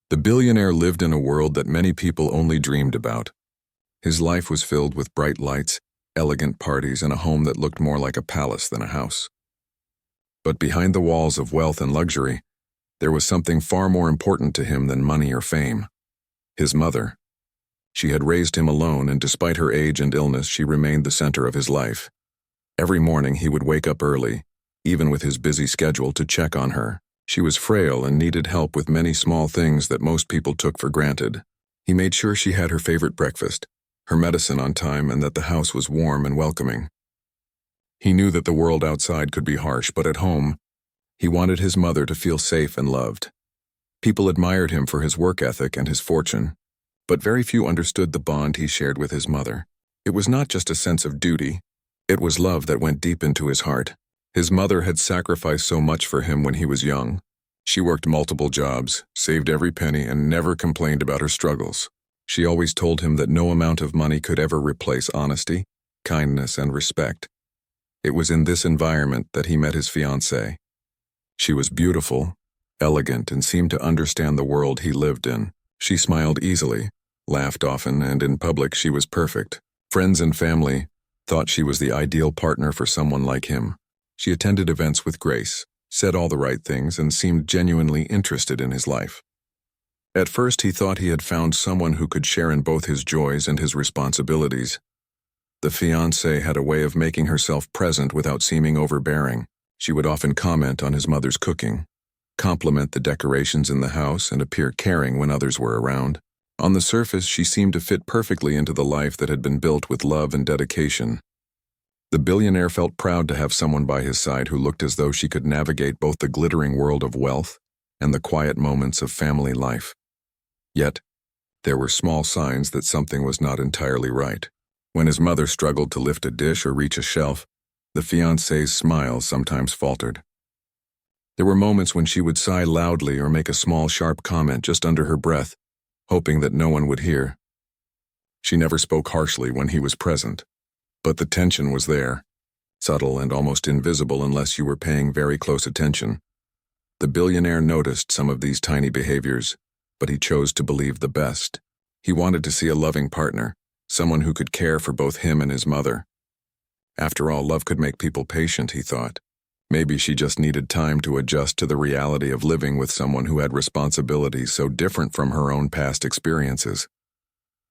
The billionaire lived in a world that many people only dreamed about. His life was filled with bright lights, elegant parties, and a home that looked more like a palace than a house. But behind the walls of wealth and luxury, there was something far more important to him than money or fame. His mother. She had raised him alone, and despite her age and illness, she remained the center of his life. Every morning he would wake up early, even with his busy schedule, to check on her. She was frail and needed help with many small things that most people took for granted. He made sure she had her favorite breakfast, her medicine on time, and that the house was warm and welcoming. He knew that the world outside could be harsh, but at home, he wanted his mother to feel safe and loved. People admired him for his work ethic and his fortune, but very few understood the bond he shared with his mother. It was not just a sense of duty, it was love that went deep into his heart. His mother had sacrificed so much for him when he was young. She worked multiple jobs, saved every penny, and never complained about her struggles. She always told him that no amount of money could ever replace honesty, kindness, and respect. It was in this environment that he met his fiancée. She was beautiful, elegant, and seemed to understand the world he lived in. She smiled easily, laughed often, and in public she was perfect. Friends and family thought she was the ideal partner for someone like him. She attended events with grace, said all the right things, and seemed genuinely interested in his life. At first he thought he had found someone who could share in both his joys and his responsibilities. The fiancée had a way of making herself present without seeming overbearing. She would often comment on his mother's cooking, compliment the decorations in the house, and appear caring when others were around. On the surface, she seemed to fit perfectly into the life that had been built with love and dedication. The billionaire felt proud to have someone by his side who looked as though she could navigate both the glittering world of wealth and the quiet moments of family life. Yet, there were small signs that something was not entirely right. When his mother struggled to lift a dish or reach a shelf, the fiancée's smile sometimes faltered. There were moments when she would sigh loudly or make a small, sharp comment just under her breath, hoping that no one would hear. She never spoke harshly when he was present, but the tension was there, subtle and almost invisible unless you were paying very close attention. The billionaire noticed some of these tiny behaviors, but he chose to believe the best. He wanted to see a loving partner, someone who could care for both him and his mother. After all, love could make people patient, he thought. Maybe she just needed time to adjust to the reality of living with someone who had responsibilities so different from her own past experiences.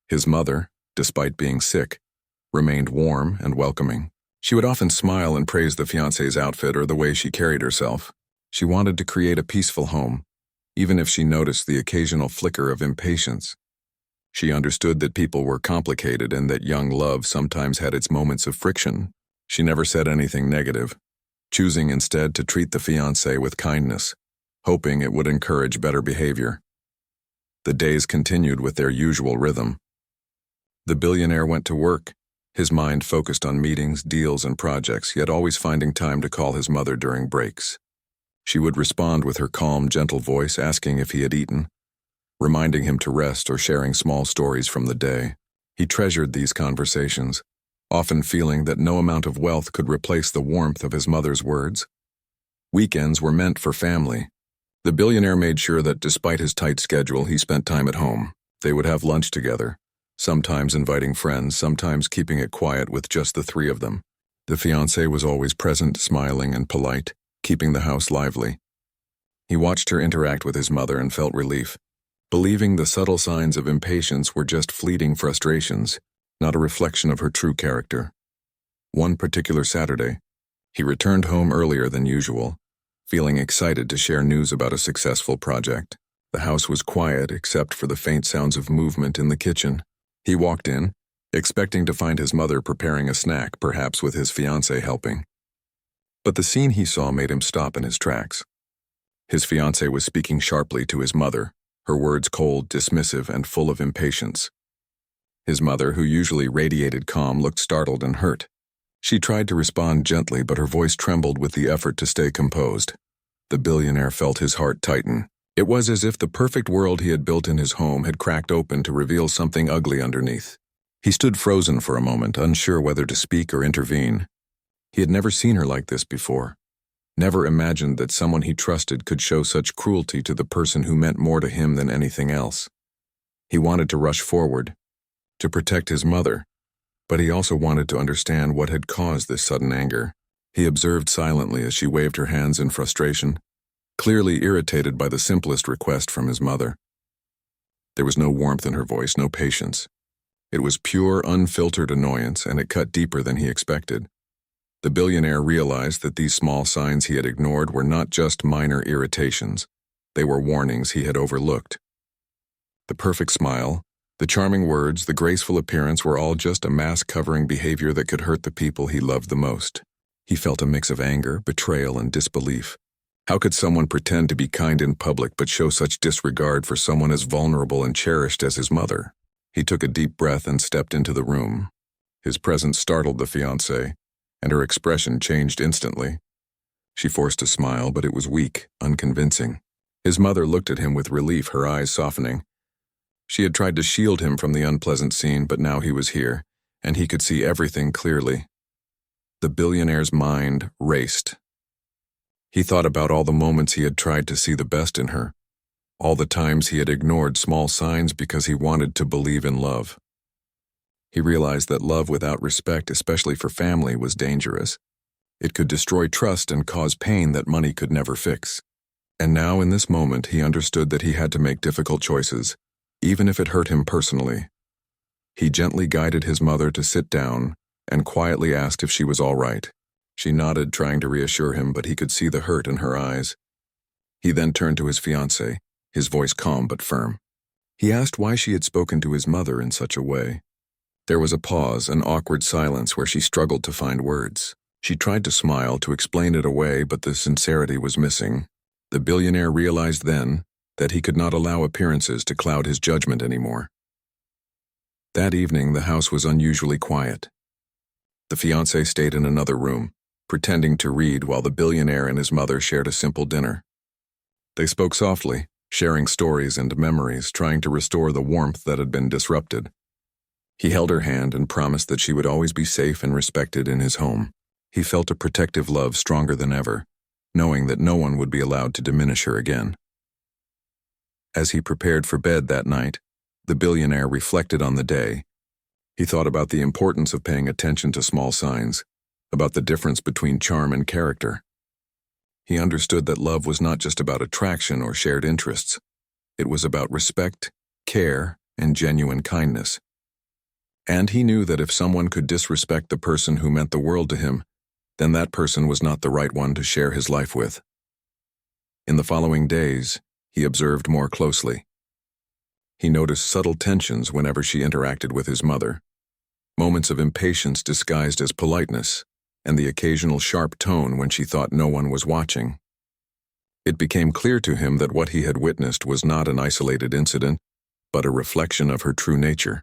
His mother, despite being sick, remained warm and welcoming. She would often smile and praise the fiancé's outfit or the way she carried herself. She wanted to create a peaceful home, even if she noticed the occasional flicker of impatience. She understood that people were complicated and that young love sometimes had its moments of friction. She never said anything negative, choosing instead to treat the fiancé with kindness, hoping it would encourage better behavior. The days continued with their usual rhythm. The billionaire went to work, his mind focused on meetings, deals, and projects, yet always finding time to call his mother during breaks. She would respond with her calm, gentle voice, asking if he had eaten, reminding him to rest, or sharing small stories from the day. He treasured these conversations, often feeling that no amount of wealth could replace the warmth of his mother's words. Weekends were meant for family. The billionaire made sure that despite his tight schedule, he spent time at home. They would have lunch together, sometimes inviting friends, sometimes keeping it quiet with just the three of them. The fiancée was always present, smiling and polite, keeping the house lively. He watched her interact with his mother and felt relief, believing the subtle signs of impatience were just fleeting frustrations, not a reflection of her true character. One particular Saturday, he returned home earlier than usual, feeling excited to share news about a successful project. The house was quiet except for the faint sounds of movement in the kitchen. He walked in, expecting to find his mother preparing a snack, perhaps with his fiancée helping. But the scene he saw made him stop in his tracks. His fiancée was speaking sharply to his mother, her words cold, dismissive, and full of impatience. His mother, who usually radiated calm, looked startled and hurt. She tried to respond gently, but her voice trembled with the effort to stay composed. The billionaire felt his heart tighten. It was as if the perfect world he had built in his home had cracked open to reveal something ugly underneath. He stood frozen for a moment, unsure whether to speak or intervene. He had never seen her like this before. never imagined that someone he trusted could show such cruelty to the person who meant more to him than anything else. He wanted to rush forward, to protect his mother, but he also wanted to understand what had caused this sudden anger. He observed silently as she waved her hands in frustration, clearly irritated by the simplest request from his mother. There was no warmth in her voice, no patience. It was pure, unfiltered annoyance, and it cut deeper than he expected. The billionaire realized that these small signs he had ignored were not just minor irritations. They were warnings he had overlooked. The perfect smile, the charming words, the graceful appearance were all just a mask-covering behavior that could hurt the people he loved the most. He felt a mix of anger, betrayal, and disbelief. How could someone pretend to be kind in public but show such disregard for someone as vulnerable and cherished as his mother? He took a deep breath and stepped into the room. His presence startled the fiancée, and her expression changed instantly. She forced a smile, but it was weak, unconvincing. His mother looked at him with relief, her eyes softening. She had tried to shield him from the unpleasant scene, but now he was here, and he could see everything clearly. The billionaire's mind raced. He thought about all the moments he had tried to see the best in her, all the times he had ignored small signs because he wanted to believe in love. He realized that love without respect, especially for family, was dangerous. It could destroy trust and cause pain that money could never fix. And now, in this moment, he understood that he had to make difficult choices, even if it hurt him personally. He gently guided his mother to sit down and quietly asked if she was all right. She nodded, trying to reassure him, but he could see the hurt in her eyes. He then turned to his fiancée, his voice calm but firm. He asked why she had spoken to his mother in such a way. There was a pause, an awkward silence where she struggled to find words. She tried to smile, to explain it away, but the sincerity was missing. The billionaire realized then that he could not allow appearances to cloud his judgment anymore. That evening, the house was unusually quiet. The fiancé stayed in another room, pretending to read while the billionaire and his mother shared a simple dinner. They spoke softly, sharing stories and memories, trying to restore the warmth that had been disrupted. He held her hand and promised that she would always be safe and respected in his home. He felt a protective love stronger than ever, knowing that no one would be allowed to diminish her again. As he prepared for bed that night, the billionaire reflected on the day. He thought about the importance of paying attention to small signs, about the difference between charm and character. He understood that love was not just about attraction or shared interests. It was about respect, care, and genuine kindness. And he knew that if someone could disrespect the person who meant the world to him, then that person was not the right one to share his life with. In the following days, he observed more closely. He noticed subtle tensions whenever she interacted with his mother, moments of impatience disguised as politeness, and the occasional sharp tone when she thought no one was watching. It became clear to him that what he had witnessed was not an isolated incident, but a reflection of her true nature.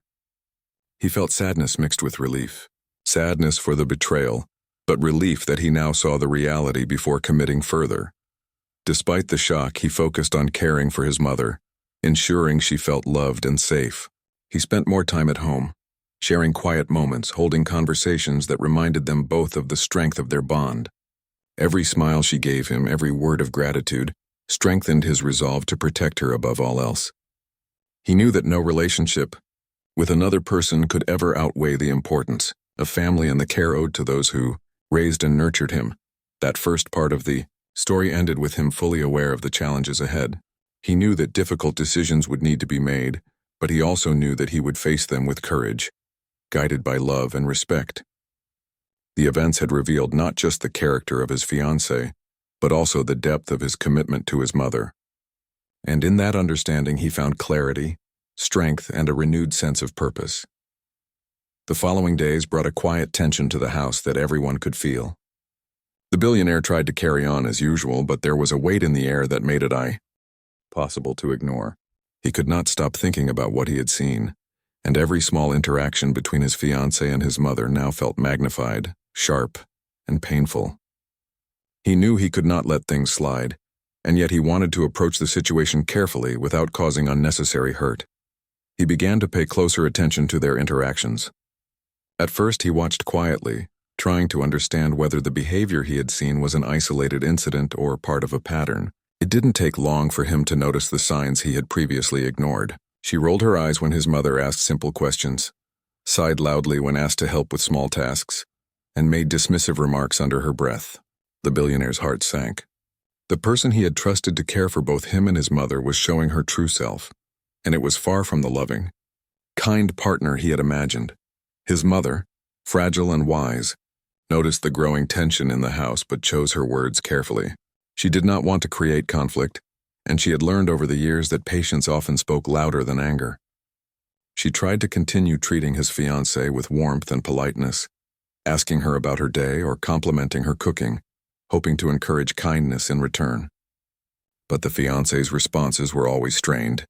He felt sadness mixed with relief, sadness for the betrayal, but relief that he now saw the reality before committing further. Despite the shock, he focused on caring for his mother, ensuring she felt loved and safe. He spent more time at home, sharing quiet moments, holding conversations that reminded them both of the strength of their bond. Every smile she gave him, every word of gratitude, strengthened his resolve to protect her above all else. He knew that no relationship with another person could ever outweigh the importance of family and the care owed to those who raised and nurtured him. That first part of the story ended with him fully aware of the challenges ahead. He knew that difficult decisions would need to be made, but he also knew that he would face them with courage, guided by love and respect. The events had revealed not just the character of his fiancée, but also the depth of his commitment to his mother. And in that understanding, he found clarity, strength, and a renewed sense of purpose. The following days brought a quiet tension to the house that everyone could feel. The billionaire tried to carry on as usual, but there was a weight in the air that made it impossible to ignore. He could not stop thinking about what he had seen, and every small interaction between his fiancée and his mother now felt magnified, sharp, and painful. He knew he could not let things slide, and yet he wanted to approach the situation carefully without causing unnecessary hurt. He began to pay closer attention to their interactions. At first he watched quietly, trying to understand whether the behavior he had seen was an isolated incident or part of a pattern. It didn't take long for him to notice the signs he had previously ignored. She rolled her eyes when his mother asked simple questions, sighed loudly when asked to help with small tasks, and made dismissive remarks under her breath. The billionaire's heart sank. The person he had trusted to care for both him and his mother was showing her true self, and it was far from the loving, kind partner he had imagined. His mother, fragile and wise, noticed the growing tension in the house but chose her words carefully. She did not want to create conflict, and she had learned over the years that patience often spoke louder than anger. She tried to continue treating his fiancée with warmth and politeness, asking her about her day or complimenting her cooking, hoping to encourage kindness in return. But the fiancée's responses were always strained,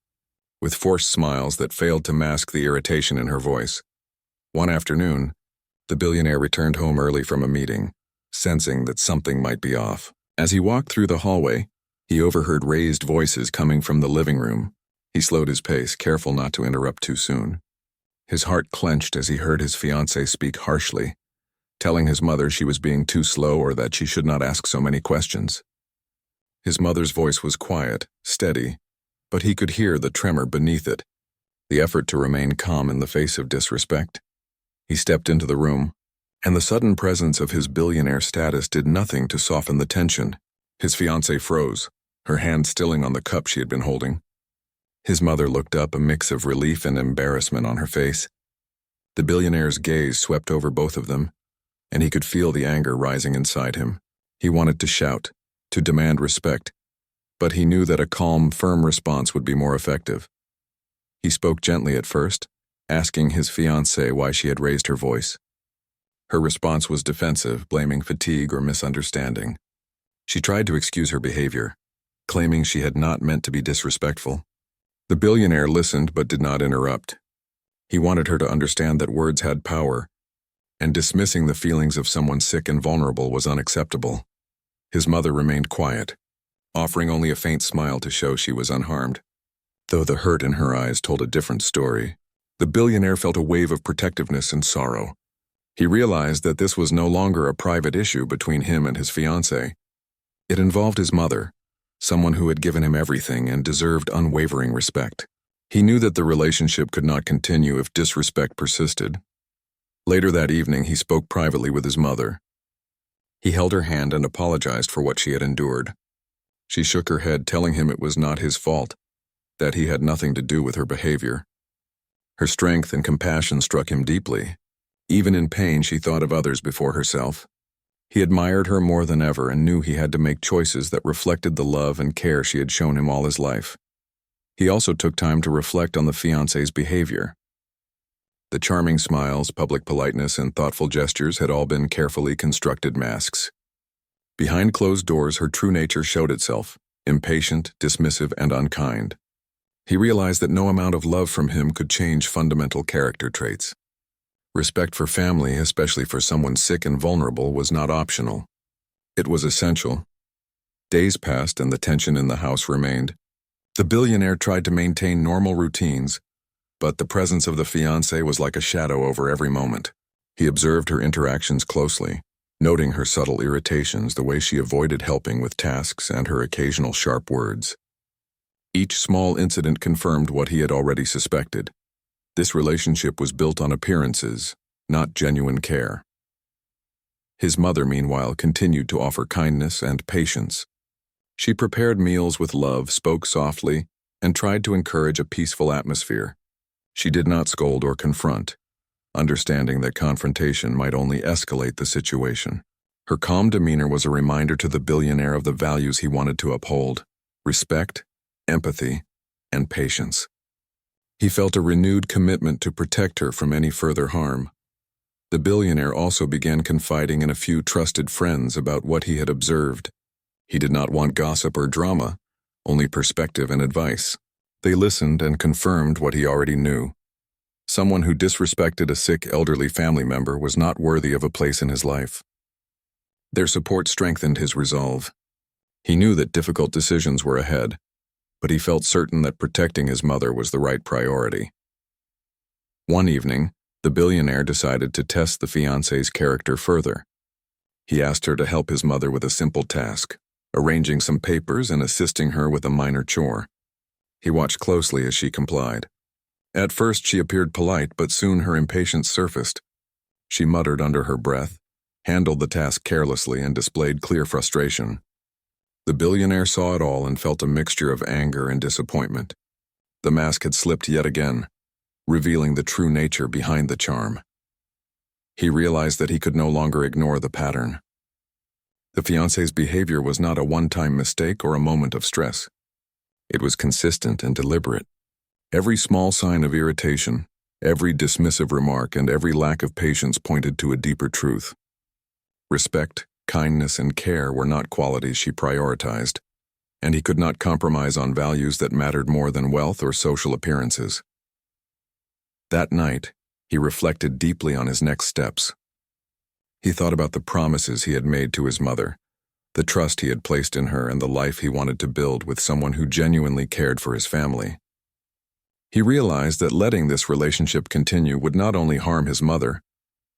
with forced smiles that failed to mask the irritation in her voice. One afternoon, the billionaire returned home early from a meeting, sensing that something might be off. As he walked through the hallway, he overheard raised voices coming from the living room. He slowed his pace, careful not to interrupt too soon. His heart clenched as he heard his fiancée speak harshly, telling his mother she was being too slow or that she should not ask so many questions. His mother's voice was quiet, steady, but he could hear the tremor beneath it, the effort to remain calm in the face of disrespect. He stepped into the room, and the sudden presence of his billionaire status did nothing to soften the tension. His fiancée froze, her hand stilling on the cup she had been holding. His mother looked up, a mix of relief and embarrassment on her face. The billionaire's gaze swept over both of them, and he could feel the anger rising inside him. He wanted to shout, to demand respect, but he knew that a calm, firm response would be more effective. He spoke gently at first, asking his fiancée why she had raised her voice. Her response was defensive, blaming fatigue or misunderstanding. She tried to excuse her behavior, claiming she had not meant to be disrespectful. The billionaire listened but did not interrupt. He wanted her to understand that words had power, and dismissing the feelings of someone sick and vulnerable was unacceptable. His mother remained quiet, offering only a faint smile to show she was unharmed, though the hurt in her eyes told a different story. The billionaire felt a wave of protectiveness and sorrow. He realized that this was no longer a private issue between him and his fiancée. It involved his mother, someone who had given him everything and deserved unwavering respect. He knew that the relationship could not continue if disrespect persisted. Later that evening, he spoke privately with his mother. He held her hand and apologized for what she had endured. She shook her head, telling him it was not his fault, that he had nothing to do with her behavior. Her strength and compassion struck him deeply. Even in pain, she thought of others before herself. He admired her more than ever and knew he had to make choices that reflected the love and care she had shown him all his life. He also took time to reflect on the fiancée's behavior. The charming smiles, public politeness, and thoughtful gestures had all been carefully constructed masks. Behind closed doors, her true nature showed itself, impatient, dismissive, and unkind. He realized that no amount of love from him could change fundamental character traits. Respect for family, especially for someone sick and vulnerable, was not optional. It was essential. Days passed and the tension in the house remained. The billionaire tried to maintain normal routines, but the presence of the fiancée was like a shadow over every moment. He observed her interactions closely, noting her subtle irritations, the way she avoided helping with tasks, and her occasional sharp words. Each small incident confirmed what he had already suspected. This relationship was built on appearances, not genuine care. His mother, meanwhile, continued to offer kindness and patience. She prepared meals with love, spoke softly, and tried to encourage a peaceful atmosphere. She did not scold or confront, understanding that confrontation might only escalate the situation. Her calm demeanor was a reminder to the billionaire of the values he wanted to uphold: respect, empathy, and patience. He felt a renewed commitment to protect her from any further harm. The billionaire also began confiding in a few trusted friends about what he had observed. He did not want gossip or drama, only perspective and advice. They listened and confirmed what he already knew. Someone who disrespected a sick elderly family member was not worthy of a place in his life. Their support strengthened his resolve. He knew that difficult decisions were ahead, but he felt certain that protecting his mother was the right priority. One evening, The billionaire decided to test the fiancée's character further. He asked her to help his mother with a simple task, arranging some papers and assisting her with a minor chore. He watched closely as she complied. At first she appeared polite, but soon her impatience surfaced. She muttered under her breath, handled the task carelessly, and displayed clear frustration. The billionaire saw it all and felt a mixture of anger and disappointment. The mask had slipped yet again, revealing the true nature behind the charm. He realized that he could no longer ignore the pattern. The fiancée's behavior was not a one-time mistake or a moment of stress. It was consistent and deliberate. Every small sign of irritation, every dismissive remark, and every lack of patience pointed to a deeper truth. Respect, kindness, and care were not qualities she prioritized, and he could not compromise on values that mattered more than wealth or social appearances. That night, he reflected deeply on his next steps. He thought about the promises he had made to his mother, the trust he had placed in her, and the life he wanted to build with someone who genuinely cared for his family. He realized that letting this relationship continue would not only harm his mother,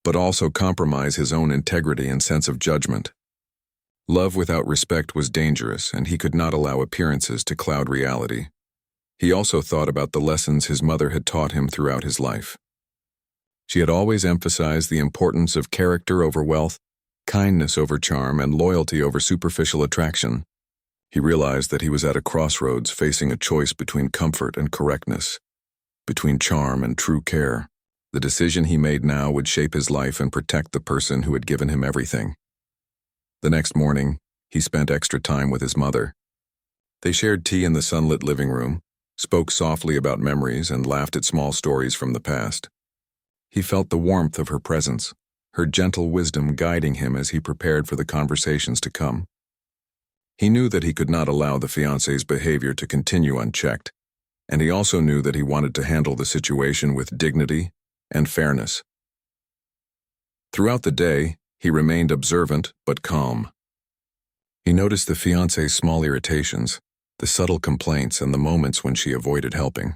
but also compromise his own integrity and sense of judgment. Love without respect was dangerous, and he could not allow appearances to cloud reality. He also thought about the lessons his mother had taught him throughout his life. She had always emphasized the importance of character over wealth, kindness over charm, and loyalty over superficial attraction. He realized that he was at a crossroads, facing a choice between comfort and correctness, between charm and true care. The decision he made now would shape his life and protect the person who had given him everything. The next morning, he spent extra time with his mother. They shared tea in the sunlit living room, spoke softly about memories, and laughed at small stories from the past. He felt the warmth of her presence, her gentle wisdom guiding him as he prepared for the conversations to come. He knew that he could not allow the fiancée's behavior to continue unchecked, and he also knew that he wanted to handle the situation with dignity and fairness. Throughout the day, he remained observant but calm. He noticed the fiancée's small irritations, the subtle complaints, and the moments when she avoided helping.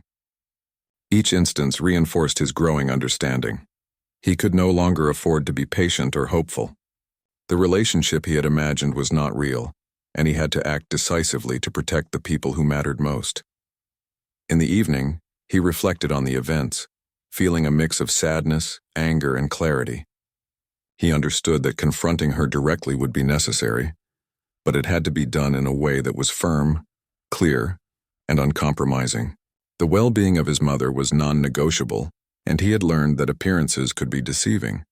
Each instance reinforced his growing understanding. He could no longer afford to be patient or hopeful. The relationship he had imagined was not real, and he had to act decisively to protect the people who mattered most. In the evening, he reflected on the events, feeling a mix of sadness, anger, and clarity. He understood that confronting her directly would be necessary, but it had to be done in a way that was firm, clear, and uncompromising. The well-being of his mother was non-negotiable, and he had learned that appearances could be deceiving.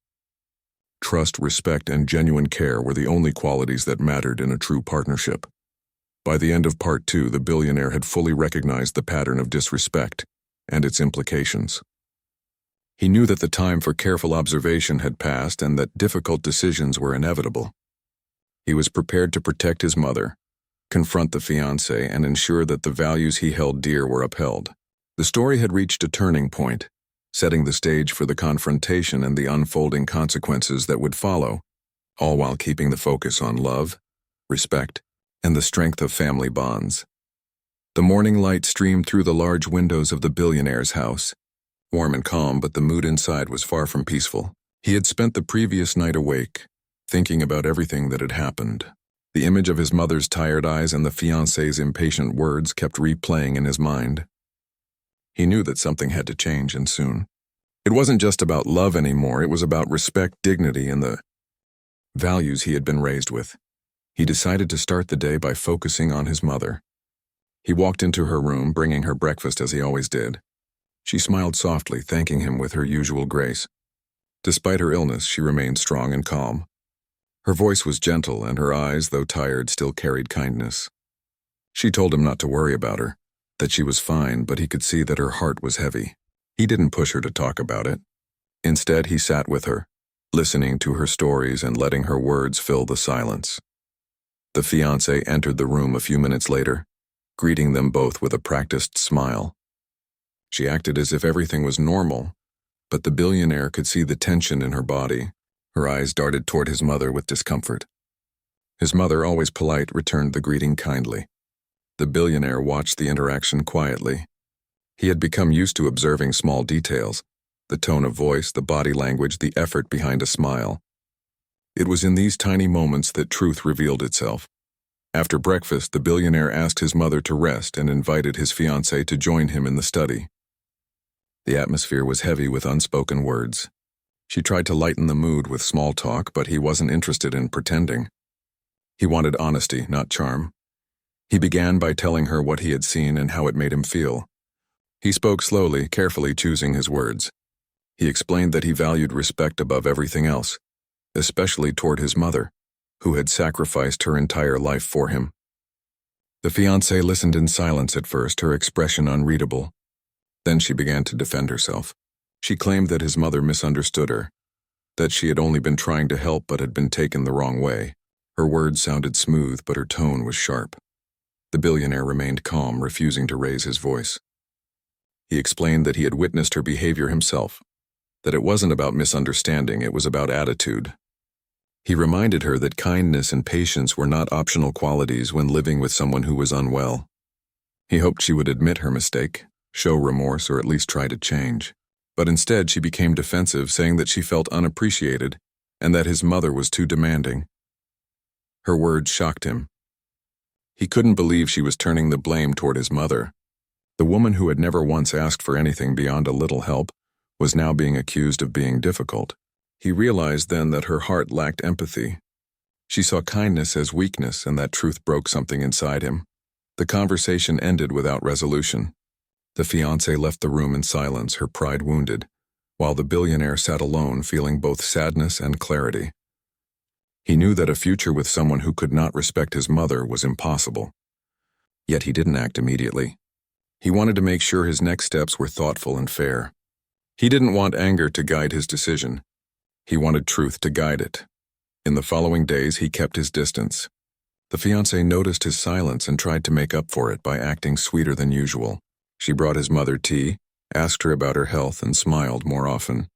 Trust, respect, and genuine care were the only qualities that mattered in a true partnership. By the end of Part 2, the billionaire had fully recognized the pattern of disrespect and its implications. He knew that the time for careful observation had passed and that difficult decisions were inevitable. He was prepared to protect his mother, confront the fiancée, and ensure that the values he held dear were upheld. The story had reached a turning point, setting the stage for the confrontation and the unfolding consequences that would follow, all while keeping the focus on love, respect, and the strength of family bonds. The morning light streamed through the large windows of the billionaire's house, warm and calm, but the mood inside was far from peaceful. He had spent the previous night awake, thinking about everything that had happened. The image of his mother's tired eyes and the fiancée's impatient words kept replaying in his mind. He knew that something had to change, and soon. It wasn't just about love anymore, it was about respect, dignity, and the values he had been raised with. He decided to start the day by focusing on his mother. He walked into her room, bringing her breakfast as he always did. She smiled softly, thanking him with her usual grace. Despite her illness, she remained strong and calm. Her voice was gentle, and her eyes, though tired, still carried kindness. She told him not to worry about her, that she was fine, but he could see that her heart was heavy. He didn't push her to talk about it. Instead, he sat with her, listening to her stories and letting her words fill the silence. The fiancé entered the room a few minutes later, greeting them both with a practiced smile. She acted as if everything was normal, but the billionaire could see the tension in her body. Her eyes darted toward his mother with discomfort. His mother, always polite, returned the greeting kindly. The billionaire watched the interaction quietly. He had become used to observing small details, The tone of voice, the body language, the effort behind a smile. It was in these tiny moments that truth revealed itself. After breakfast, the billionaire asked his mother to rest and invited his fiancée to join him in the study. The atmosphere was heavy with unspoken words. She tried to lighten the mood with small talk, but he wasn't interested in pretending. He wanted honesty, not charm. He began by telling her what he had seen and how it made him feel. He spoke slowly, carefully choosing his words. He explained that he valued respect above everything else, especially toward his mother, who had sacrificed her entire life for him. The fiancée listened in silence at first, her expression unreadable. Then she began to defend herself. She claimed that his mother misunderstood her, that she had only been trying to help but had been taken the wrong way. Her words sounded smooth, but her tone was sharp. The billionaire remained calm, refusing to raise his voice. He explained that he had witnessed her behavior himself, that it wasn't about misunderstanding, it was about attitude. He reminded her that kindness and patience were not optional qualities when living with someone who was unwell. He hoped she would admit her mistake, show remorse, or at least try to change. But instead she became defensive, saying that she felt unappreciated and that his mother was too demanding. Her words shocked him. He couldn't believe she was turning the blame toward his mother. The woman who had never once asked for anything beyond a little help was now being accused of being difficult. He realized then that her heart lacked empathy. She saw kindness as weakness, and that truth broke something inside him. The conversation ended without resolution. The fiancée left the room in silence, her pride wounded, while the billionaire sat alone, feeling both sadness and clarity. He knew that a future with someone who could not respect his mother was impossible. Yet he didn't act immediately. He wanted to make sure his next steps were thoughtful and fair. He didn't want anger to guide his decision. He wanted truth to guide it. In the following days, he kept his distance. The fiancée noticed his silence and tried to make up for it by acting sweeter than usual. She brought his mother tea, asked her about her health, and smiled more often.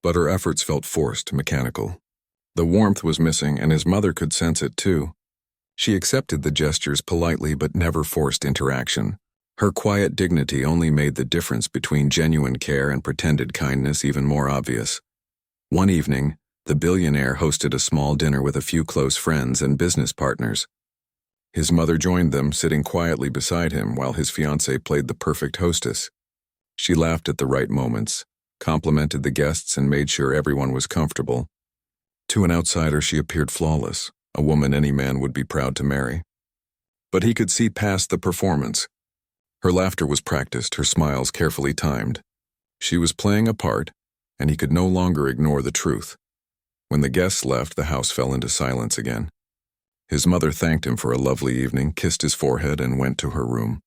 But her efforts felt forced, mechanical. The warmth was missing, and his mother could sense it too. She accepted the gestures politely but never forced interaction. Her quiet dignity only made the difference between genuine care and pretended kindness even more obvious. One evening, the billionaire hosted a small dinner with a few close friends and business partners. His mother joined them, sitting quietly beside him while his fiancée played the perfect hostess. She laughed at the right moments, complimented the guests, and made sure everyone was comfortable. To an outsider, she appeared flawless, a woman any man would be proud to marry. But he could see past the performance. Her laughter was practiced, her smiles carefully timed. She was playing a part, and he could no longer ignore the truth. When the guests left, the house fell into silence again. His mother thanked him for a lovely evening, kissed his forehead, and went to her room.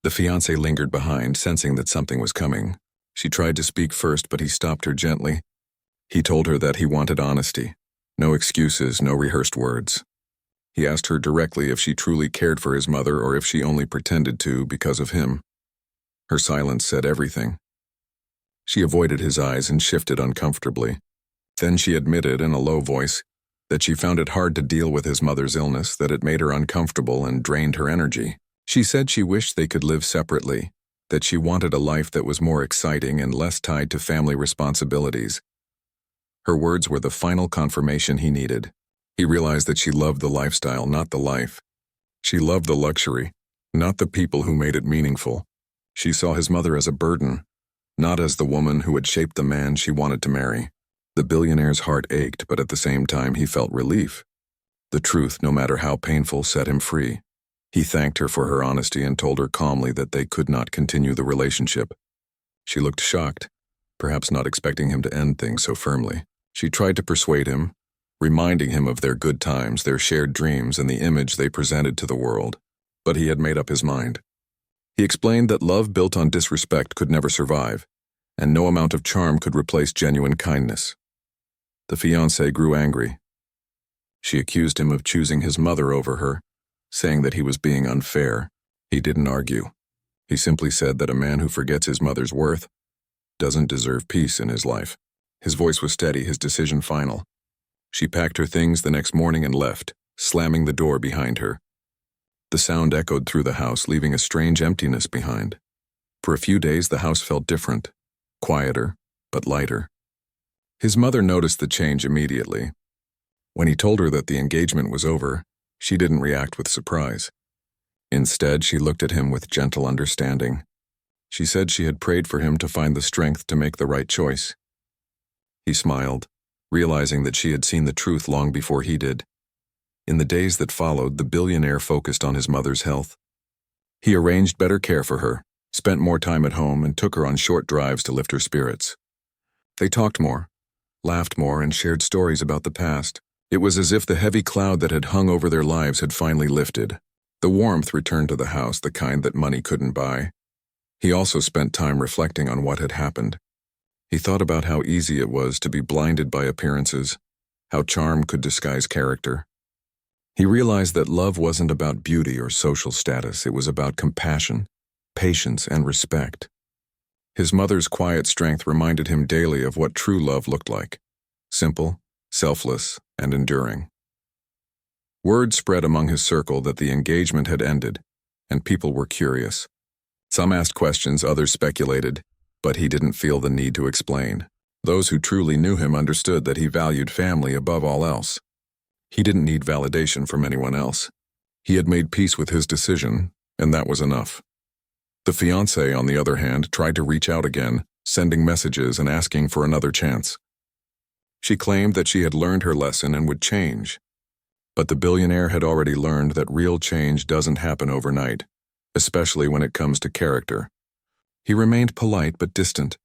The fiancée lingered behind, sensing that something was coming. She tried to speak first, but he stopped her gently. He told her that he wanted honesty. No excuses, no rehearsed words. He asked her directly if she truly cared for his mother or if she only pretended to because of him. Her silence said everything. She avoided his eyes and shifted uncomfortably. Then she admitted in a low voice that she found it hard to deal with his mother's illness, that it made her uncomfortable and drained her energy. She said she wished they could live separately, that she wanted a life that was more exciting and less tied to family responsibilities. Her words were the final confirmation he needed. He realized that she loved the lifestyle, not the life. She loved the luxury, not the people who made it meaningful. She saw his mother as a burden, not as the woman who had shaped the man she wanted to marry. The billionaire's heart ached, but at the same time he felt relief. The truth, no matter how painful, set him free. He thanked her for her honesty and told her calmly that they could not continue the relationship. She looked shocked, perhaps not expecting him to end things so firmly. She tried to persuade him, reminding him of their good times, their shared dreams, and the image they presented to the world. But he had made up his mind. He explained that love built on disrespect could never survive, and no amount of charm could replace genuine kindness. The fiancée grew angry. She accused him of choosing his mother over her, saying that he was being unfair. He didn't argue. He simply said that a man who forgets his mother's worth doesn't deserve peace in his life. His voice was steady, his decision final. She packed her things the next morning and left, slamming the door behind her. The sound echoed through the house, leaving a strange emptiness behind. For a few days, the house felt different, quieter, but lighter. His mother noticed the change immediately. When he told her that the engagement was over, she didn't react with surprise. Instead, she looked at him with gentle understanding. She said she had prayed for him to find the strength to make the right choice. He smiled, realizing that she had seen the truth long before he did. In the days that followed, the billionaire focused on his mother's health. He arranged better care for her, spent more time at home, and took her on short drives to lift her spirits. They talked more, laughed more, and shared stories about the past. It was as if the heavy cloud that had hung over their lives had finally lifted. The warmth returned to the house, the kind that money couldn't buy. He also spent time reflecting on what had happened. He thought about how easy it was to be blinded by appearances, how charm could disguise character. He realized that love wasn't about beauty or social status, it was about compassion, patience, and respect. His mother's quiet strength reminded him daily of what true love looked like: simple, selfless, and enduring. Word spread among his circle that the engagement had ended, and people were curious. Some asked questions, others speculated, but he didn't feel the need to explain. Those who truly knew him understood that he valued family above all else. He didn't need validation from anyone else. He had made peace with his decision, and that was enough. The fiancée, on the other hand, tried to reach out again, sending messages and asking for another chance. She claimed that she had learned her lesson and would change. But the billionaire had already learned that real change doesn't happen overnight, especially when it comes to character. He remained polite but distant,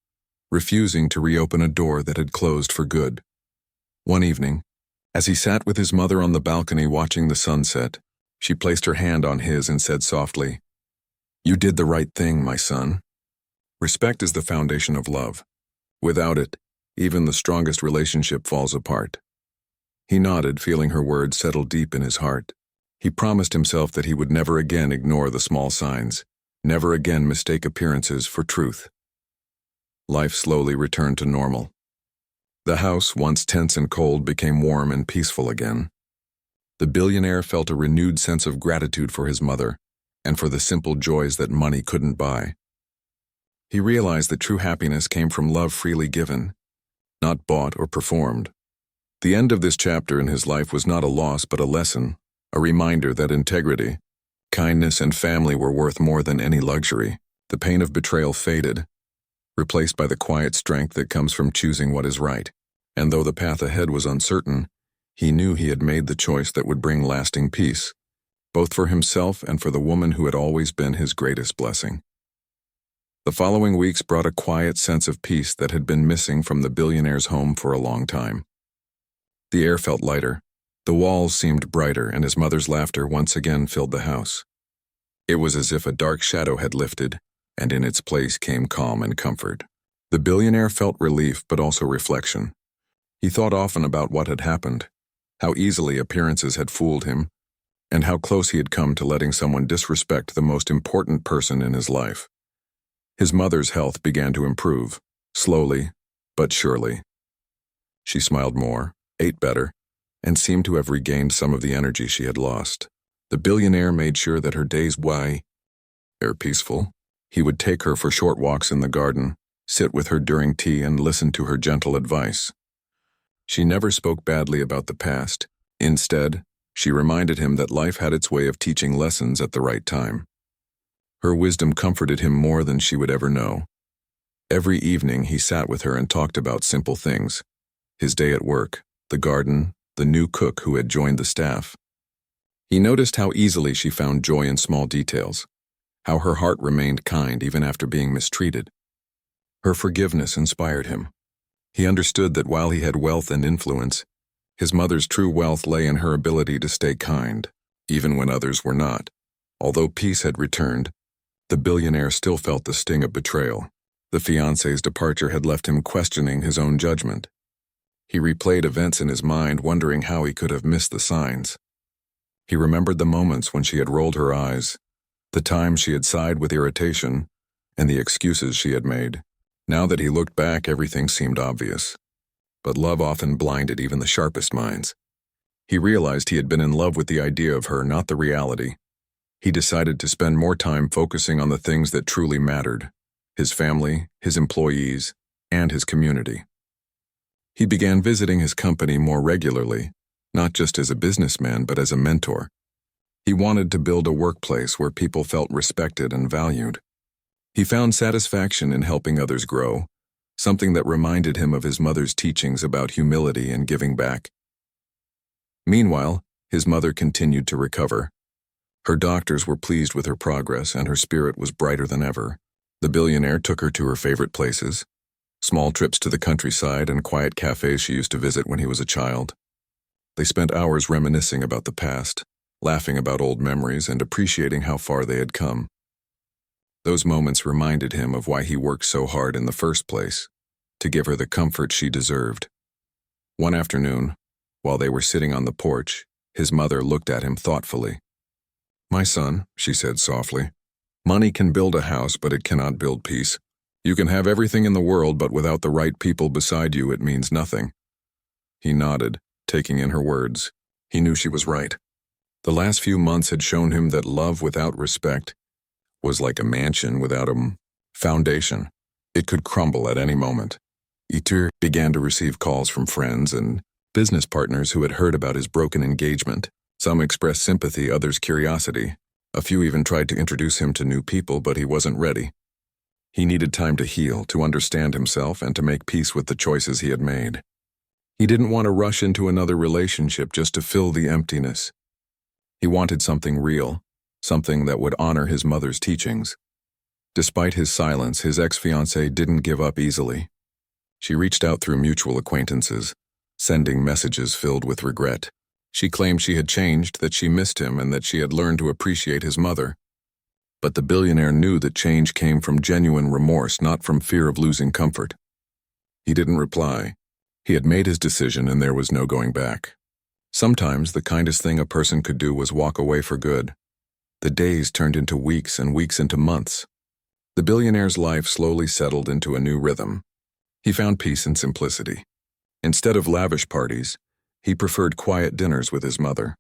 refusing to reopen a door that had closed for good. One evening, as he sat with his mother on the balcony watching the sunset, she placed her hand on his and said softly, "You did the right thing, my son." Respect is the foundation of love. Without it, even the strongest relationship falls apart. He nodded, feeling her words settle deep in his heart. He promised himself that he would never again ignore the small signs, never again mistake appearances for truth. Life slowly returned to normal. The house, once tense and cold, became warm and peaceful again. The billionaire felt a renewed sense of gratitude for his mother and for the simple joys that money couldn't buy. He realized that true happiness came from love freely given, not bought or performed. The end of this chapter in his life was not a loss but a lesson, a reminder that integrity, kindness, and family were worth more than any luxury. The pain of betrayal faded, replaced by the quiet strength that comes from choosing what is right. And though the path ahead was uncertain, he knew he had made the choice that would bring lasting peace, both for himself and for the woman who had always been his greatest blessing. The following weeks brought a quiet sense of peace that had been missing from the billionaire's home for a long time. The air felt lighter, the walls seemed brighter, and his mother's laughter once again filled the house. It was as if a dark shadow had lifted, and in its place came calm and comfort. The billionaire felt relief but also reflection. He thought often about what had happened, how easily appearances had fooled him, and how close he had come to letting someone disrespect the most important person in his life. His mother's health began to improve, slowly but surely. She smiled more, ate better, and seemed to have regained some of the energy she had lost. The billionaire made sure that her days were peaceful. He would take her for short walks in the garden, sit with her during tea, and listen to her gentle advice. She never spoke badly about the past. Instead, she reminded him that life had its way of teaching lessons at the right time. Her wisdom comforted him more than she would ever know. Every evening he sat with her and talked about simple things: his day at work, the garden, the new cook who had joined the staff. He noticed how easily she found joy in small details, how her heart remained kind even after being mistreated. Her forgiveness inspired him. He understood that while he had wealth and influence, his mother's true wealth lay in her ability to stay kind, even when others were not. Although peace had returned, the billionaire still felt the sting of betrayal. The fiancée's departure had left him questioning his own judgment. He replayed events in his mind, wondering how he could have missed the signs. He remembered the moments when she had rolled her eyes, the times she had sighed with irritation, and the excuses she had made. Now that he looked back, everything seemed obvious. But love often blinded even the sharpest minds. He realized he had been in love with the idea of her, not the reality. He decided to spend more time focusing on the things that truly mattered: his family, his employees, and his community. He began visiting his company more regularly, not just as a businessman but as a mentor. He wanted to build a workplace where people felt respected and valued. He found satisfaction in helping others grow, something that reminded him of his mother's teachings about humility and giving back. Meanwhile, his mother continued to recover. Her doctors were pleased with her progress, and her spirit was brighter than ever. The billionaire took her to her favorite places, small trips to the countryside and quiet cafes she used to visit when he was a child. They spent hours reminiscing about the past, laughing about old memories and appreciating how far they had come. Those moments reminded him of why he worked so hard in the first place, to give her the comfort she deserved. One afternoon, while they were sitting on the porch, his mother looked at him thoughtfully. "My son," she said softly, "money can build a house, but it cannot build peace. You can have everything in the world, but without the right people beside you, it means nothing." He nodded, taking in her words. He knew she was right. The last few months had shown him that love without respect was like a mansion without a foundation. It could crumble at any moment. Itur began to receive calls from friends and business partners who had heard about his broken engagement. Some expressed sympathy, others curiosity. A few even tried to introduce him to new people, but he wasn't ready. He needed time to heal, to understand himself, and to make peace with the choices he had made. He didn't want to rush into another relationship just to fill the emptiness. He wanted something real, something that would honor his mother's teachings. Despite his silence, his ex-fiancée didn't give up easily. She reached out through mutual acquaintances, sending messages filled with regret. She claimed she had changed, that she missed him, and that she had learned to appreciate his mother. But the billionaire knew that change came from genuine remorse, not from fear of losing comfort. He didn't reply. He had made his decision, and there was no going back. Sometimes the kindest thing a person could do was walk away for good. The days turned into weeks and weeks into months. The billionaire's life slowly settled into a new rhythm. He found peace in simplicity. Instead of lavish parties, he preferred quiet dinners with his mother.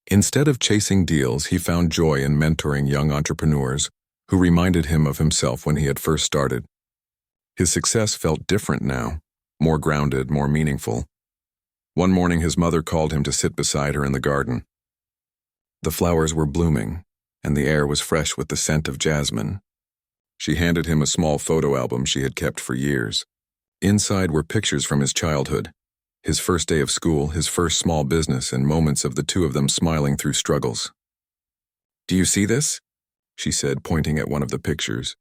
Instead of chasing deals, he found joy in mentoring young entrepreneurs who reminded him of himself when he had first started. His success felt different now, more grounded, more meaningful. One morning, his mother called him to sit beside her in the garden. The flowers were blooming, and the air was fresh with the scent of jasmine. She handed him a small photo album she had kept for years. Inside were pictures from his childhood, his first day of school, his first small business, and moments of the two of them smiling through struggles. "Do you see this?" she said, pointing at one of the pictures.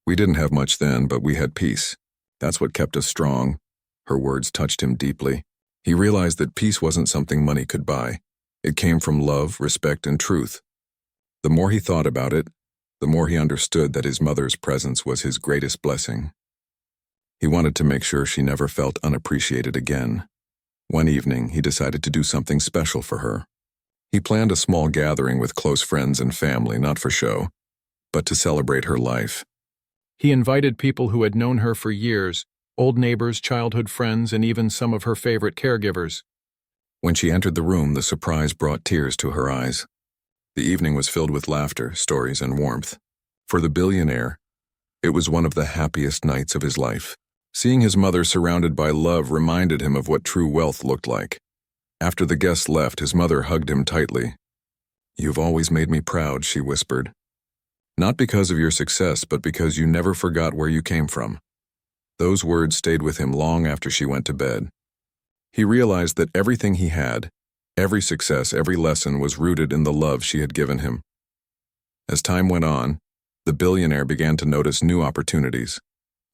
"We didn't have much then, but we had peace. That's what kept us strong." Her words touched him deeply. He realized that peace wasn't something money could buy. It came from love, respect, and truth. The more he thought about it, the more he understood that his mother's presence was his greatest blessing. He wanted to make sure she never felt unappreciated again. One evening, he decided to do something special for her. He planned a small gathering with close friends and family, not for show, but to celebrate her life. He invited people who had known her for years, old neighbors, childhood friends, and even some of her favorite caregivers. When she entered the room, the surprise brought tears to her eyes. The evening was filled with laughter, stories, and warmth. For the billionaire, it was one of the happiest nights of his life. Seeing his mother surrounded by love reminded him of what true wealth looked like. After the guests left, his mother hugged him tightly. "You've always made me proud," she whispered. "Not because of your success, but because you never forgot where you came from." Those words stayed with him long after she went to bed. He realized that everything he had, every success, every lesson was rooted in the love she had given him. As time went on, the billionaire began to notice new opportunities,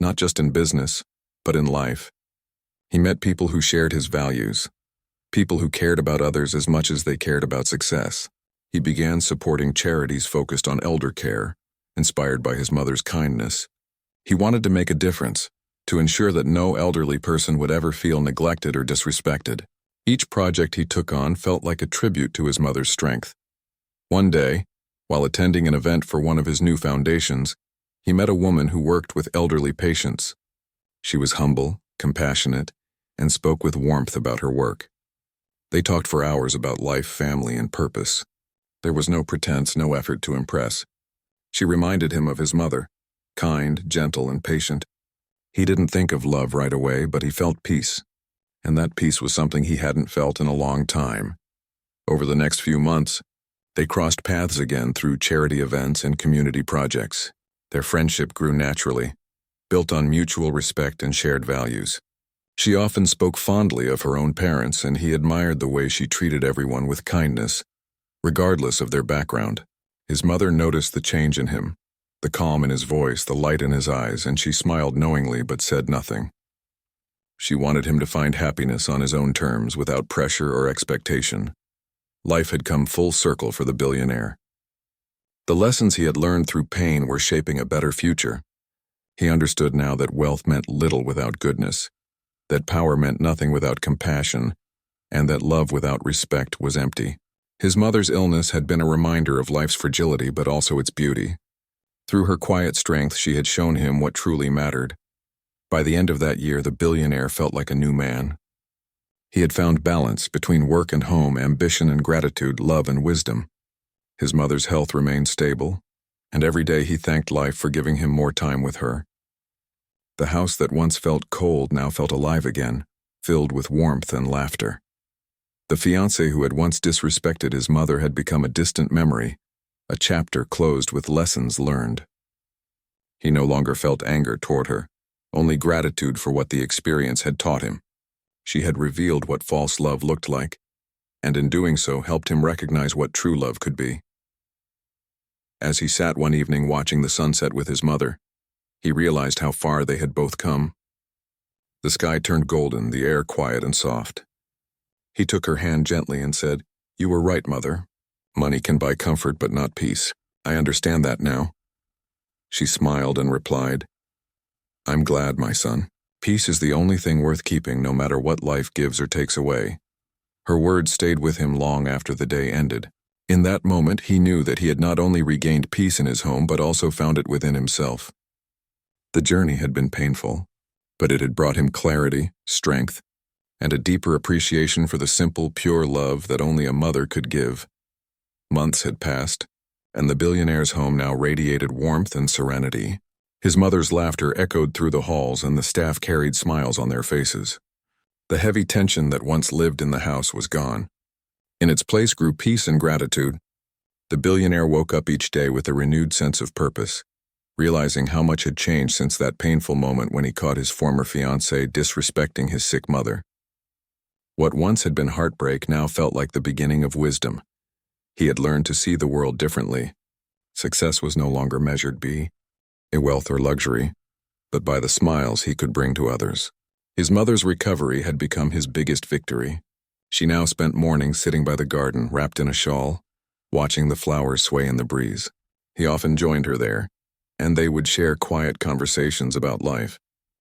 not just in business, but in life. He met people who shared his values, people who cared about others as much as they cared about success. He began supporting charities focused on elder care, inspired by his mother's kindness. He wanted to make a difference, to ensure that no elderly person would ever feel neglected or disrespected. Each project he took on felt like a tribute to his mother's strength. One day, while attending an event for one of his new foundations, he met a woman who worked with elderly patients. She was humble, compassionate, and spoke with warmth about her work. They talked for hours about life, family, and purpose. There was no pretense, no effort to impress. She reminded him of his mother, kind, gentle, and patient. He didn't think of love right away, but he felt peace, and that peace was something he hadn't felt in a long time. Over the next few months, they crossed paths again through charity events and community projects. Their friendship grew naturally, built on mutual respect and shared values. She often spoke fondly of her own parents, and he admired the way she treated everyone with kindness, regardless of their background. His mother noticed the change in him, the calm in his voice, the light in his eyes, and she smiled knowingly but said nothing. She wanted him to find happiness on his own terms, without pressure or expectation. Life had come full circle for the billionaire. The lessons he had learned through pain were shaping a better future. He understood now that wealth meant little without goodness, that power meant nothing without compassion, and that love without respect was empty. His mother's illness had been a reminder of life's fragility but also its beauty. Through her quiet strength, she had shown him what truly mattered. By the end of that year, the billionaire felt like a new man. He had found balance between work and home, ambition and gratitude, love and wisdom. His mother's health remained stable, and every day he thanked life for giving him more time with her. The house that once felt cold now felt alive again, filled with warmth and laughter. The fiancé who had once disrespected his mother had become a distant memory, a chapter closed with lessons learned. He no longer felt anger toward her, only gratitude for what the experience had taught him. She had revealed what false love looked like, and in doing so helped him recognize what true love could be. As he sat one evening watching the sunset with his mother, he realized how far they had both come. The sky turned golden, the air quiet and soft. He took her hand gently and said, "You were right, Mother. Money can buy comfort but not peace. I understand that now." She smiled and replied, "I'm glad, my son. Peace is the only thing worth keeping, no matter what life gives or takes away." Her words stayed with him long after the day ended. In that moment, he knew that he had not only regained peace in his home, but also found it within himself. The journey had been painful, but it had brought him clarity, strength, and a deeper appreciation for the simple, pure love that only a mother could give. Months had passed, and the billionaire's home now radiated warmth and serenity. His mother's laughter echoed through the halls, and the staff carried smiles on their faces. The heavy tension that once lived in the house was gone. In its place grew peace and gratitude. The billionaire woke up each day with a renewed sense of purpose, realizing how much had changed since that painful moment when he caught his former fiancée disrespecting his sick mother. What once had been heartbreak now felt like the beginning of wisdom. He had learned to see the world differently. Success was no longer measured by wealth or luxury, but by the smiles he could bring to others. His mother's recovery had become his biggest victory. She now spent mornings sitting by the garden, wrapped in a shawl, watching the flowers sway in the breeze. He often joined her there, and they would share quiet conversations about life.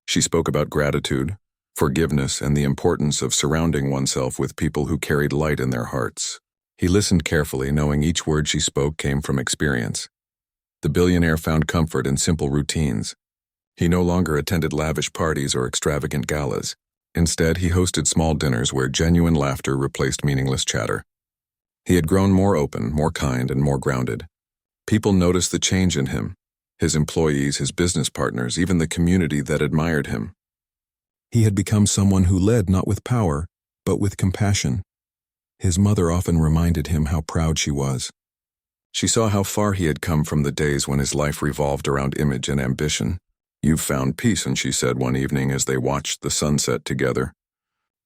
She spoke about gratitude, forgiveness, and the importance of surrounding oneself with people who carried light in their hearts. He listened carefully, knowing each word she spoke came from experience. The billionaire found comfort in simple routines. He no longer attended lavish parties or extravagant galas. Instead, he hosted small dinners where genuine laughter replaced meaningless chatter. He had grown more open, more kind, and more grounded. People noticed the change in him, his employees, his business partners, even the community that admired him. He had become someone who led not with power, but with compassion. His mother often reminded him how proud she was. She saw how far he had come from the days when his life revolved around image and ambition. "You've found peace," and she said one evening as they watched the sunset together.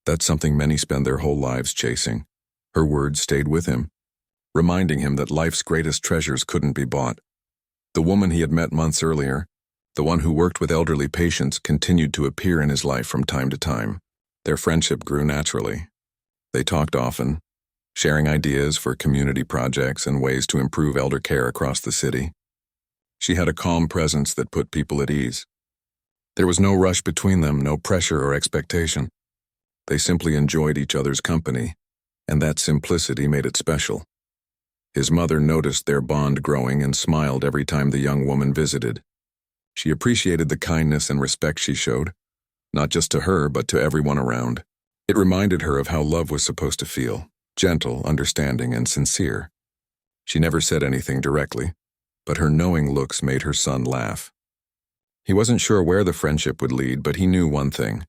"That's something many spend their whole lives chasing." Her words stayed with him, reminding him that life's greatest treasures couldn't be bought. The woman he had met months earlier, the one who worked with elderly patients, continued to appear in his life from time to time. Their friendship grew naturally. They talked often, sharing ideas for community projects and ways to improve elder care across the city. She had a calm presence that put people at ease. There was no rush between them, no pressure or expectation. They simply enjoyed each other's company, and that simplicity made it special. His mother noticed their bond growing and smiled every time the young woman visited. She appreciated the kindness and respect she showed, not just to her, but to everyone around. It reminded her of how love was supposed to feel, gentle, understanding, and sincere. She never said anything directly, but her knowing looks made her son laugh. He wasn't sure where the friendship would lead, but he knew one thing.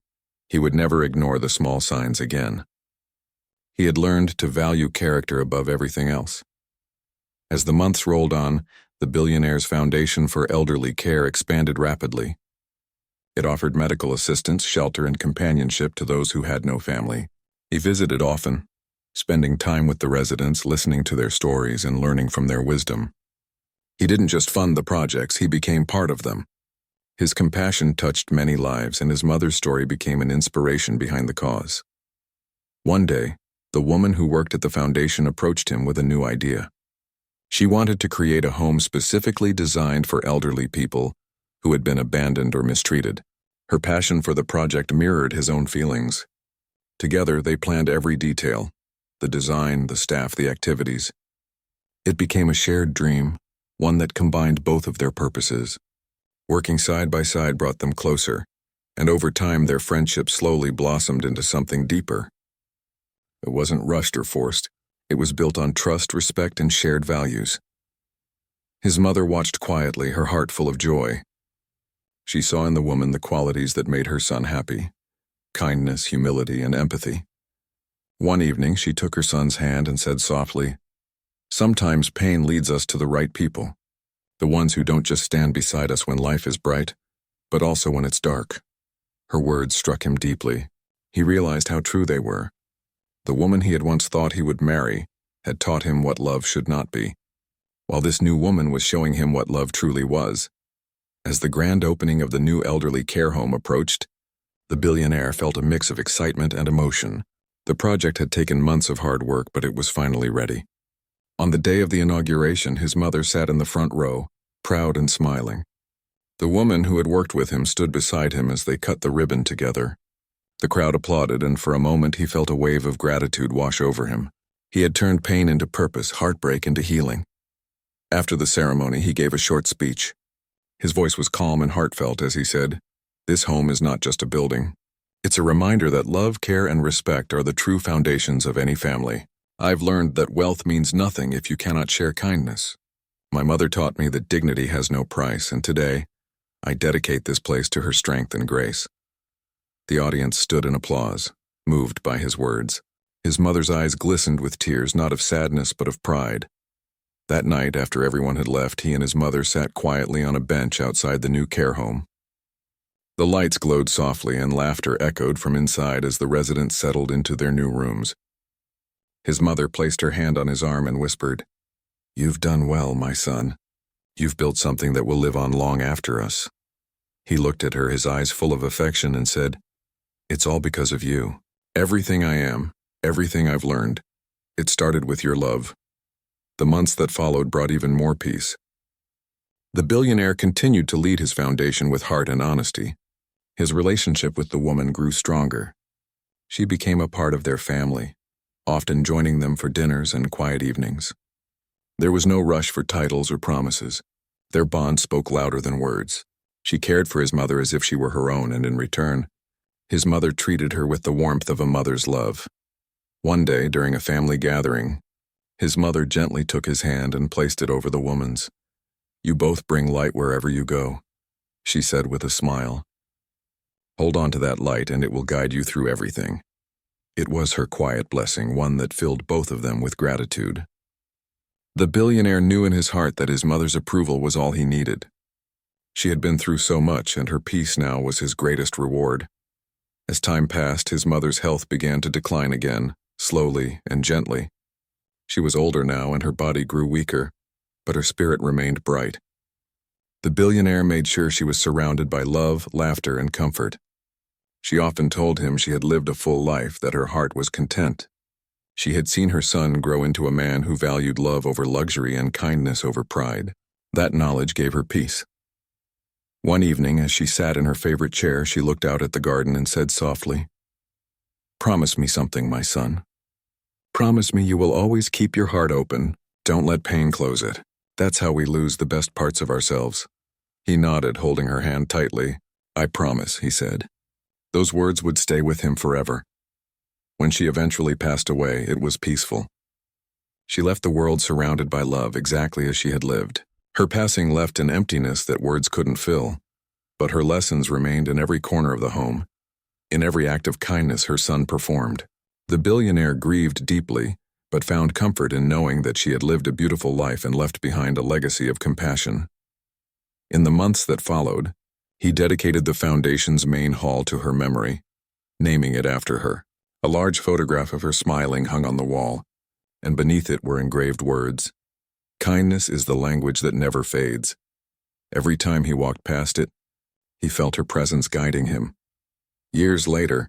He would never ignore the small signs again. He had learned to value character above everything else. As the months rolled on, the Billionaire's Foundation for Elderly Care expanded rapidly. It offered medical assistance, shelter, and companionship to those who had no family. He visited often, spending time with the residents, listening to their stories and learning from their wisdom. He didn't just fund the projects, he became part of them. His compassion touched many lives, and his mother's story became an inspiration behind the cause. One day, the woman who worked at the foundation approached him with a new idea. She wanted to create a home specifically designed for elderly people who had been abandoned or mistreated. Her passion for the project mirrored his own feelings. Together, they planned every detail: the design, the staff, the activities. It became a shared dream, one that combined both of their purposes. Working side by side brought them closer, and over time their friendship slowly blossomed into something deeper. It wasn't rushed or forced. It was built on trust, respect, and shared values. His mother watched quietly, her heart full of joy. She saw in the woman the qualities that made her son happy: kindness, humility, and empathy. One evening, she took her son's hand and said softly, "Sometimes pain leads us to the right people, the ones who don't just stand beside us when life is bright, but also when it's dark." Her words struck him deeply. He realized how true they were. The woman he had once thought he would marry had taught him what love should not be, while this new woman was showing him what love truly was. As the grand opening of the new elderly care home approached, the billionaire felt a mix of excitement and emotion. The project had taken months of hard work, but it was finally ready. On the day of the inauguration, his mother sat in the front row, proud and smiling. The woman who had worked with him stood beside him as they cut the ribbon together. The crowd applauded, and for a moment he felt a wave of gratitude wash over him. He had turned pain into purpose, heartbreak into healing. After the ceremony, he gave a short speech. His voice was calm and heartfelt as he said, "This home is not just a building. It's a reminder that love, care, and respect are the true foundations of any family. I've learned that wealth means nothing if you cannot share kindness. My mother taught me that dignity has no price, and today, I dedicate this place to her strength and grace." The audience stood in applause, moved by his words. His mother's eyes glistened with tears, not of sadness but of pride. That night, after everyone had left, he and his mother sat quietly on a bench outside the new care home. The lights glowed softly and laughter echoed from inside as the residents settled into their new rooms. His mother placed her hand on his arm and whispered, "You've done well, my son. You've built something that will live on long after us." He looked at her, his eyes full of affection, and said, "It's all because of you. Everything I am, everything I've learned, it started with your love." The months that followed brought even more peace. The billionaire continued to lead his foundation with heart and honesty. His relationship with the woman grew stronger. She became a part of their family, often joining them for dinners and quiet evenings. There was no rush for titles or promises. Their bond spoke louder than words. She cared for his mother as if she were her own, and in return, his mother treated her with the warmth of a mother's love. One day, during a family gathering, his mother gently took his hand and placed it over the woman's. "You both bring light wherever you go," she said with a smile. "Hold on to that light and it will guide you through everything." It was her quiet blessing, one that filled both of them with gratitude. The billionaire knew in his heart that his mother's approval was all he needed. She had been through so much, and her peace now was his greatest reward. As time passed, his mother's health began to decline again, slowly and gently. She was older now, and her body grew weaker, but her spirit remained bright. The billionaire made sure she was surrounded by love, laughter, and comfort. She often told him she had lived a full life, that her heart was content. She had seen her son grow into a man who valued love over luxury and kindness over pride. That knowledge gave her peace. One evening, as she sat in her favorite chair, she looked out at the garden and said softly, "Promise me something, my son. Promise me you will always keep your heart open. Don't let pain close it. That's how we lose the best parts of ourselves." He nodded, holding her hand tightly. "I promise," he said. Those words would stay with him forever. When she eventually passed away, it was peaceful. She left the world surrounded by love, exactly as she had lived. Her passing left an emptiness that words couldn't fill. But her lessons remained in every corner of the home. In every act of kindness her son performed. The billionaire grieved deeply, but found comfort in knowing that she had lived a beautiful life and left behind a legacy of compassion. In the months that followed, he dedicated the foundation's main hall to her memory, naming it after her. A large photograph of her smiling hung on the wall, and beneath it were engraved words, "Kindness is the language that never fades." Every time he walked past it, he felt her presence guiding him. Years later,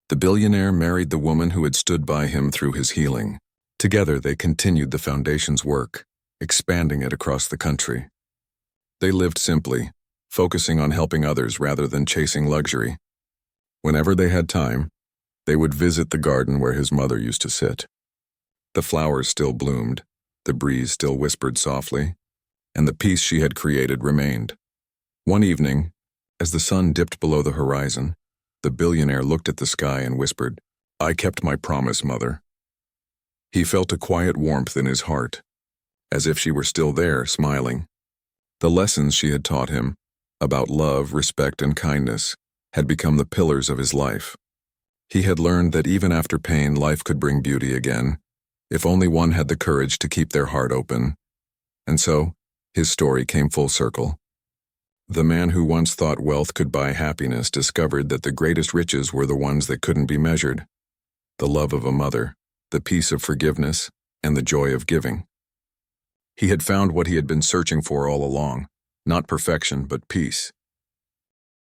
the billionaire married the woman who had stood by him through his healing. Together they continued the foundation's work, expanding it across the country. They lived simply, focusing on helping others rather than chasing luxury. Whenever they had time, they would visit the garden where his mother used to sit. The flowers still bloomed, the breeze still whispered softly, and the peace she had created remained. One evening, as the sun dipped below the horizon, the billionaire looked at the sky and whispered, "I kept my promise, Mother." He felt a quiet warmth in his heart, as if she were still there, smiling. The lessons she had taught him, about love, respect, and kindness, had become the pillars of his life. He had learned that even after pain, life could bring beauty again, if only one had the courage to keep their heart open. And so, his story came full circle. The man who once thought wealth could buy happiness discovered that the greatest riches were the ones that couldn't be measured. The love of a mother, the peace of forgiveness, and the joy of giving. He had found what he had been searching for all along, not perfection, but peace.